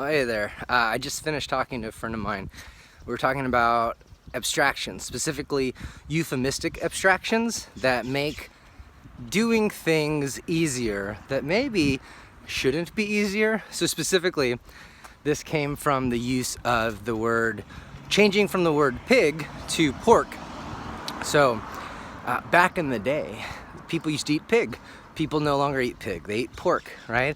Oh, hey there. I just finished talking to a friend of mine. We were talking about abstractions, specifically euphemistic abstractions that make doing things easier that maybe shouldn't be easier. So specifically, this came from the use of the word, changing from the word pig to pork. So back in the day, people used to eat pig. People no longer eat pig, they eat pork, right?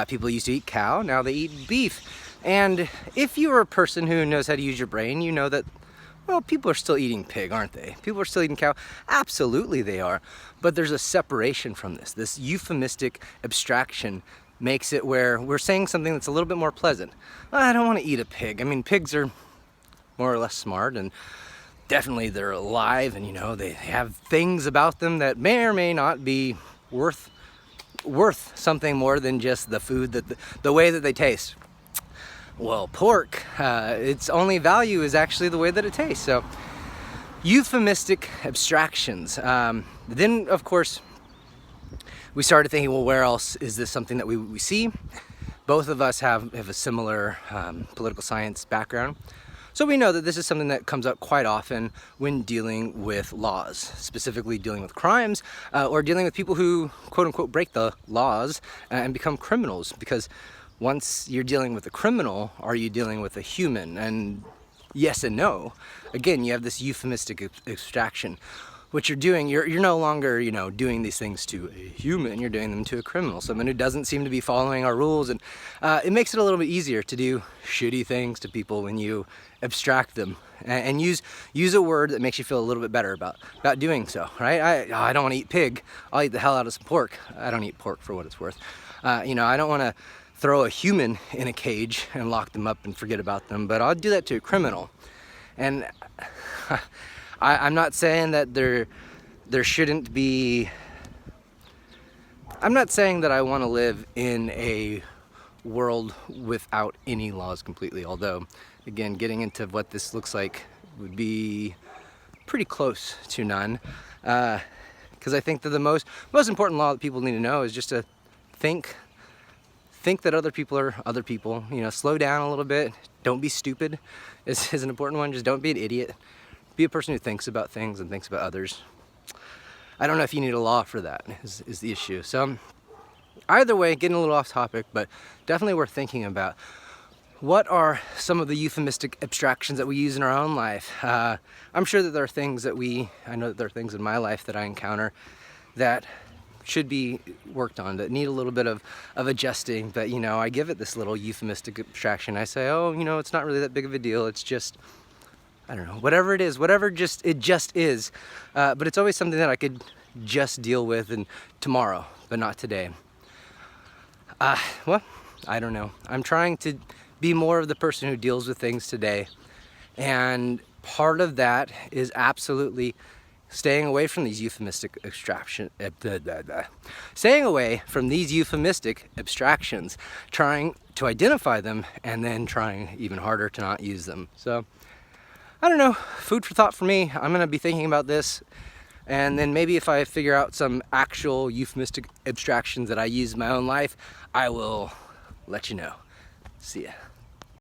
People used to eat cow, now they eat beef. And if you're a person who knows how to use your brain, you know that, well, people are still eating pig, aren't they? People are still eating cow. Absolutely they are. But there's a separation from this. This euphemistic abstraction makes it where we're saying something that's a little bit more pleasant. I don't want to eat a pig. I mean, pigs are more or less smart, and definitely they're alive, and you know, they have things about them that may or may not be worth something more than just the food, that the way that they taste. Well, pork, its only value is actually the way that it tastes. So euphemistic abstractions. Then of course we started thinking, well, where else is this something that we see? Both of us have a similar political science background. So we know that this is something that comes up quite often when dealing with laws, specifically dealing with crimes, or dealing with people who, quote unquote, break the laws and become criminals. Because once you're dealing with a criminal, are you dealing with a human? And yes and no. Again, you have this euphemistic abstraction. What you're doing, you're no longer, you know, doing these things to a human, you're doing them to a criminal, someone who doesn't seem to be following our rules. And it makes it a little bit easier to do shitty things to people when you abstract them and use a word that makes you feel a little bit better about doing so, right? I don't want to eat pig, I'll eat the hell out of some pork. I don't eat pork for what it's worth. You know, I don't want to throw a human in a cage and lock them up and forget about them, but I'll do that to a criminal. And I'm not saying that there shouldn't be, I'm not saying that I want to live in a world without any laws completely, although, again, getting into what this looks like would be pretty close to none. Because I think that the most important law that people need to know is just to think that other people are other people. You know, slow down a little bit. Don't be stupid is an important one. Just don't be an idiot. Be a person who thinks about things and thinks about others. I don't know if you need a law for that, is the issue. So either way, getting a little off topic, but definitely worth thinking about. What are some of the euphemistic abstractions that we use in our own life? I'm sure that there are things that I know that there are things in my life that I encounter that should be worked on, that need a little bit of adjusting, but you know, I give it this little euphemistic abstraction. I say, oh, you know, it's not really that big of a deal. It's just, I don't know, whatever it is, it just is. But it's always something that I could just deal with and tomorrow, but not today. Well, I don't know. I'm trying to be more of the person who deals with things today. And part of that is absolutely staying away from these euphemistic staying away from these euphemistic abstractions, trying to identify them, and then trying even harder to not use them. So I don't know, food for thought for me. I'm gonna be thinking about this, and then maybe if I figure out some actual euphemistic abstractions that I use in my own life, I will let you know. See ya.